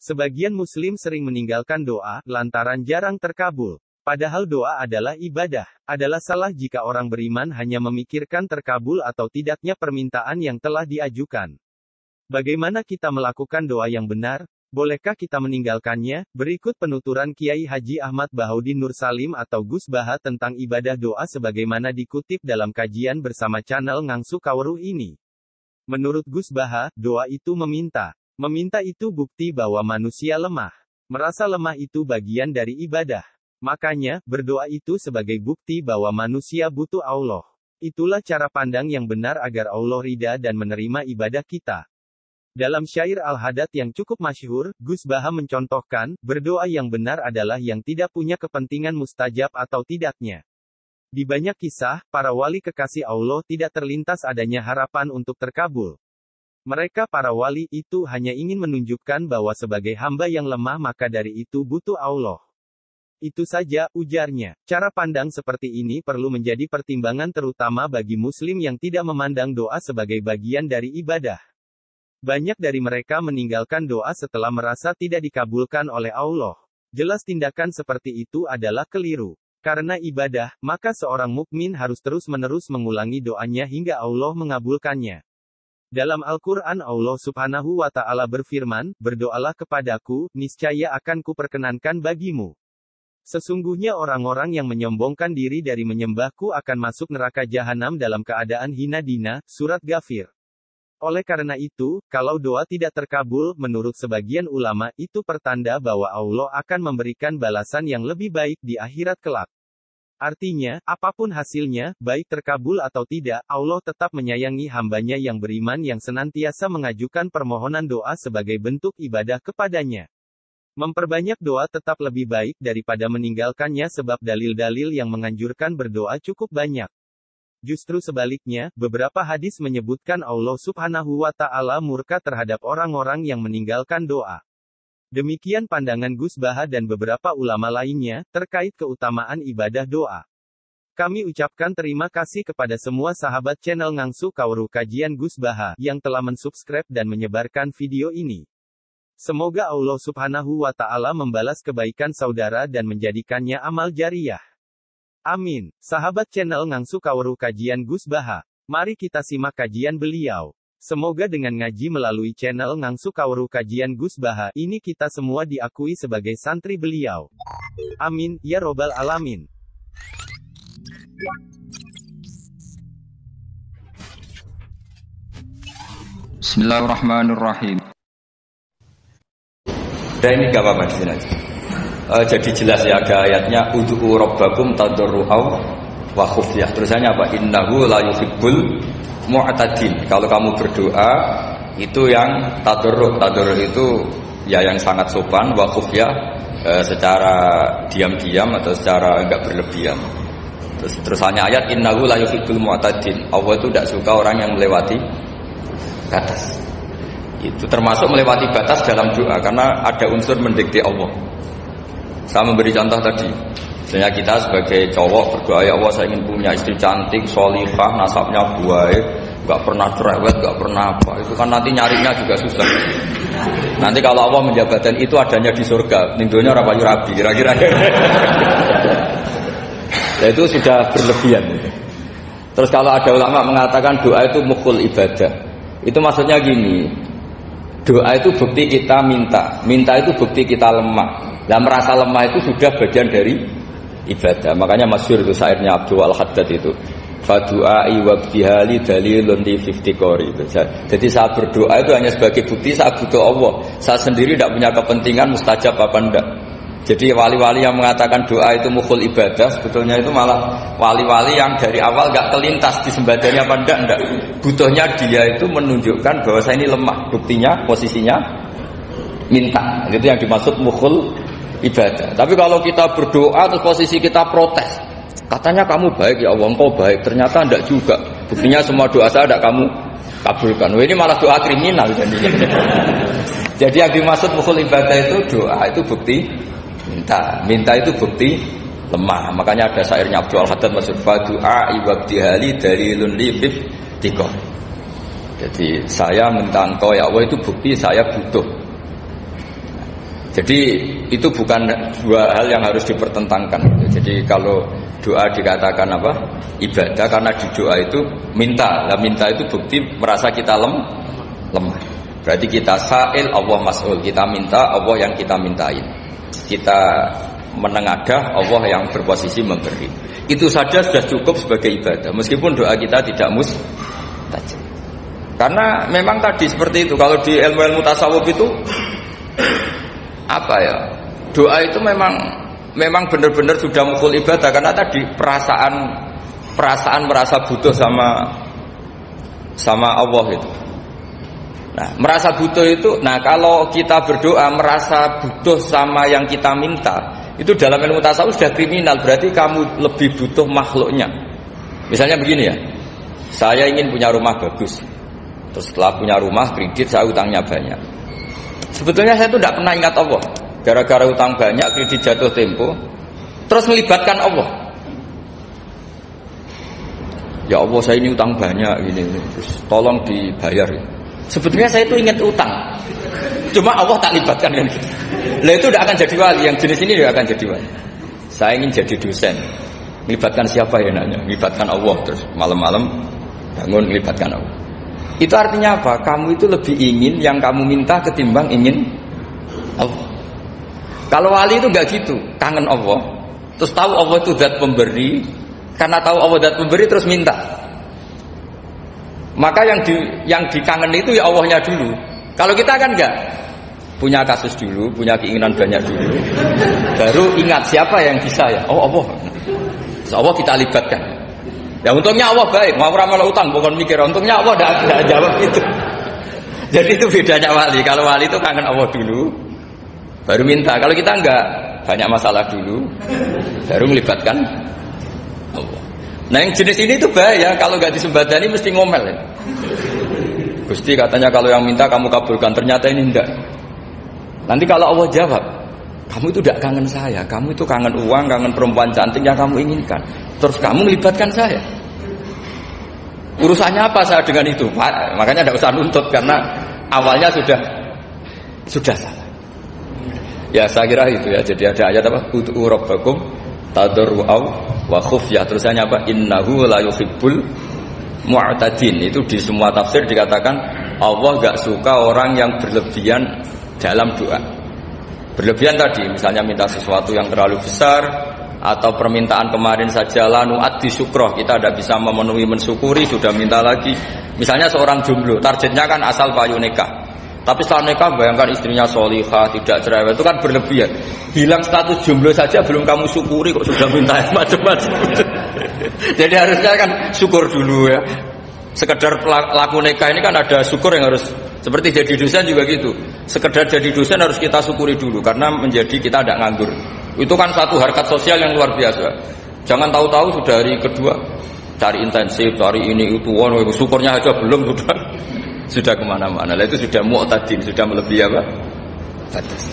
Sebagian muslim sering meninggalkan doa, lantaran jarang terkabul. Padahal doa adalah ibadah. Adalah salah jika orang beriman hanya memikirkan terkabul atau tidaknya permintaan yang telah diajukan. Bagaimana kita melakukan doa yang benar? Bolehkah kita meninggalkannya? Berikut penuturan Kiai Haji Ahmad Bahaudin Nur Salim atau Gus Baha tentang ibadah doa sebagaimana dikutip dalam kajian bersama channel Ngangsu Kawruh ini. Menurut Gus Baha, doa itu meminta. Meminta itu bukti bahwa manusia lemah. Merasa lemah itu bagian dari ibadah. Makanya, berdoa itu sebagai bukti bahwa manusia butuh Allah. Itulah cara pandang yang benar agar Allah ridha dan menerima ibadah kita. Dalam syair Al-Hadad yang cukup masyhur, Gus Baha mencontohkan, berdoa yang benar adalah yang tidak punya kepentingan mustajab atau tidaknya. Di banyak kisah, para wali kekasih Allah tidak terlintas adanya harapan untuk terkabul. Mereka para wali itu hanya ingin menunjukkan bahwa sebagai hamba yang lemah maka dari itu butuh Allah. Itu saja, ujarnya. Cara pandang seperti ini perlu menjadi pertimbangan terutama bagi muslim yang tidak memandang doa sebagai bagian dari ibadah. Banyak dari mereka meninggalkan doa setelah merasa tidak dikabulkan oleh Allah. Jelas tindakan seperti itu adalah keliru. Karena ibadah, maka seorang mukmin harus terus-menerus mengulangi doanya hingga Allah mengabulkannya. Dalam Al-Quran Allah Subhanahu wa Ta'ala berfirman, berdoalah kepadaku, niscaya akan kuperkenankan bagimu. Sesungguhnya orang-orang yang menyombongkan diri dari menyembahku akan masuk neraka jahanam dalam keadaan hina dina, surat Ghafir. Oleh karena itu, kalau doa tidak terkabul, menurut sebagian ulama, itu pertanda bahwa Allah akan memberikan balasan yang lebih baik di akhirat kelak. Artinya, apapun hasilnya, baik terkabul atau tidak, Allah tetap menyayangi hambanya yang beriman yang senantiasa mengajukan permohonan doa sebagai bentuk ibadah kepadanya. Memperbanyak doa tetap lebih baik daripada meninggalkannya sebab dalil-dalil yang menganjurkan berdoa cukup banyak. Justru sebaliknya, beberapa hadis menyebutkan Allah Subhanahu wa Ta'ala murka terhadap orang-orang yang meninggalkan doa. Demikian pandangan Gus Baha dan beberapa ulama lainnya, terkait keutamaan ibadah doa. Kami ucapkan terima kasih kepada semua sahabat channel Ngangsu Kawruh Kajian Gus Baha, yang telah mensubscribe dan menyebarkan video ini. Semoga Allah Subhanahu wa Ta'ala membalas kebaikan saudara dan menjadikannya amal jariyah. Amin. Sahabat channel Ngangsu Kawruh Kajian Gus Baha, mari kita simak kajian beliau. Semoga dengan ngaji melalui channel Ngangsu Kawruh Kajian Gus Baha ini kita semua diakui sebagai santri beliau. Amin, ya robbal alamin. Bismillahirrahmanirrahim. Dan ini gak apa-apa di sini aja. Jadi jelas ya, ada ayatnya ud'u rabbakum tadarru'aw wa khufyah. Terusannya apa? Innahu la yuhibbul mu'tadin. Kalau kamu berdoa itu yang tadarru'. Tadarru' itu ya yang sangat sopan, wa khufyah secara diam-diam atau secara enggak berlebihan. Terusannya ayat innahu la yuhibbul mu'tadin. Allah itu tidak suka orang yang melewati batas. Itu termasuk melewati batas dalam doa karena ada unsur mendikte Allah. Saya memberi contoh tadi. Misalnya kita sebagai cowok berdoa, ya Allah saya ingin punya istri cantik, sholihah, nasabnya baik, gak pernah cerewet, gak pernah apa. Itu kan nanti nyarinya juga susah. Nanti kalau Allah menjabatkan itu adanya di surga, nindonya rapayu rabi, kira-kira. Nah itu sudah berlebihan. Terus kalau ada ulama mengatakan doa itu mukul ibadah, itu maksudnya gini, doa itu bukti kita minta, minta itu bukti kita lemah. Dan merasa lemah itu sudah bagian dari ibadah. Makanya masyhur itu syairnya Abdul Al-Haddad itu. Fadu'ai wabtihali dalilun li iftiqori. Jadi saya berdoa itu hanya sebagai bukti saya butuh Allah. Saya sendiri tidak punya kepentingan mustajab apa enggak. Jadi wali-wali yang mengatakan doa itu mukul ibadah, sebetulnya itu malah wali-wali yang dari awal enggak kelintas di sembadanya apa enggak. Butuhnya dia itu menunjukkan bahwa saya ini lemah. Buktinya, posisinya minta. Itu yang dimaksud mukul ibadah. Tapi kalau kita berdoa terus posisi kita protes, katanya kamu baik ya Allah, engkau baik, ternyata enggak juga. Buktinya semua doa saya enggak kamu kabulkan. Wah, ini malah doa kriminal jadinya. Jadi yang dimaksud mukul ibadah itu doa itu bukti minta. Minta itu bukti lemah. Makanya ada syairnya Abdul Al-Haddad maksud fadu'a ibtihali dalilun li iftiqor. Jadi saya minta engkau ya Allah itu bukti saya butuh. Jadi itu bukan dua hal yang harus dipertentangkan. Jadi kalau doa dikatakan apa? Ibadah, karena di doa itu minta. Lah minta itu bukti merasa kita lemah. Berarti kita sa'il, Allah mas'ul. Kita minta, Allah yang kita mintain. Kita menengadah, Allah yang berposisi memberi. Itu saja sudah cukup sebagai ibadah. Meskipun doa kita tidak mustajab. Karena memang tadi seperti itu. Kalau di ilmu-ilmu tasawuf itu apa ya, doa itu memang benar-benar sudah mukul ibadah, karena tadi perasaan merasa butuh sama Allah itu. Nah, merasa butuh itu, nah kalau kita berdoa merasa butuh sama yang kita minta, itu dalam ilmu tasawuf sudah kriminal. Berarti kamu lebih butuh makhluknya. Misalnya begini ya, saya ingin punya rumah bagus, terus setelah punya rumah kredit, saya utangnya banyak. Sebetulnya saya itu tidak pernah ingat Allah. Gara-gara utang banyak, kredit jatuh tempo, terus melibatkan Allah. Ya Allah, saya ini utang banyak gini, terus tolong dibayar. Sebetulnya saya itu ingat utang, cuma Allah tak libatkan kan gitu. Lah itu tidak akan jadi wali. Yang jenis ini tidak akan jadi wali. Saya ingin jadi dosen, melibatkan siapa ya nanya? Melibatkan Allah, terus malam-malam bangun melibatkan Allah. Itu artinya apa? Kamu itu lebih ingin yang kamu minta ketimbang ingin Allah. Kalau wali itu enggak gitu, kangen Allah, terus tahu Allah itu zat pemberi, karena tahu Allah zat pemberi terus minta. Maka yang dikangen itu ya Allahnya dulu. Kalau kita kan enggak, punya kasus dulu, punya keinginan banyak dulu, baru ingat siapa yang bisa ya. Oh Allah, terus Allah kita libatkan. Ya untungnya Allah baik, mau ramal utang bukan mikir. Untungnya Allah tidak jawab itu. Jadi itu bedanya wali. Kalau wali itu kangen Allah dulu, baru minta. Kalau kita enggak, banyak masalah dulu, baru melibatkan Allah. Nah yang jenis ini itu bahaya. Kalau enggak disembadani mesti ngomel. Ya. Gusti katanya kalau yang minta kamu kabulkan, ternyata ini enggak. Nanti kalau Allah jawab, kamu itu tidak kangen saya, kamu itu kangen uang, kangen perempuan cantik yang kamu inginkan. Terus kamu melibatkan saya. Urusannya apa saya dengan itu? Makanya tidak usah nuntut, karena awalnya sudah salah. Ya saya kira itu ya. Jadi ada ayat apa? Ud'u rabbakum tadarru'aw wa khufyah. Terusannya apa? Innahu la yuhibbul mu'tadin. Itu di semua tafsir dikatakan Allah enggak suka orang yang berlebihan dalam doa. Berlebihan tadi, misalnya minta sesuatu yang terlalu besar, atau permintaan kemarin saja lanu addi syukroh, kita tidak bisa memenuhi mensyukuri, sudah minta lagi. Misalnya seorang jomblo, targetnya kan asal payu nikah, tapi setelah nikah bayangkan istrinya sholihah, tidak cerewet, itu kan berlebihan. Bilang status jomblo saja belum kamu syukuri, kok sudah minta macam-macam. Jadi harusnya kan syukur dulu ya. Sekedar laku nikah ini kan ada syukur yang harus, seperti jadi dosen juga gitu. Sekedar jadi dosen harus kita syukuri dulu, karena menjadi kita tidak nganggur. Itu kan satu harkat sosial yang luar biasa. Jangan tahu-tahu sudah hari kedua cari intensif, cari ini itu, syukurnya aja belum sudah kemana-mana. Itu sudah mu'tadin, sudah melebihi apa? Batas.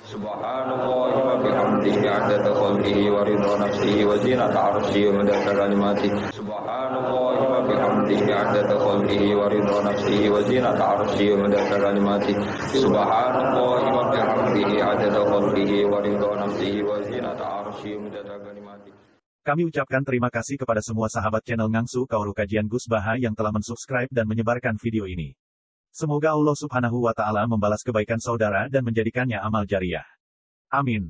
Subhanallah wa bihamdihi 'adada khalqihi wa ridha nafsihi wa zinata 'arsyihi wa midada kalimatihi. Subhanallah wa bihamdihi 'adada khalqihi wa ridha nafsihi wa zinata 'arsyihi wa midada kalimatihi. Subhanallah wa bihamdihi 'adada khalqihi wa ridha nafsihi wa zinata 'arsyihi wa midada kalimatihi. Kami ucapkan terima kasih kepada semua sahabat channel Ngangsu Kaoru Kajian Gus Baha yang telah mensubscribe dan menyebarkan video ini. Semoga Allah Subhanahu wa Ta'ala membalas kebaikan saudara dan menjadikannya amal jariah. Amin.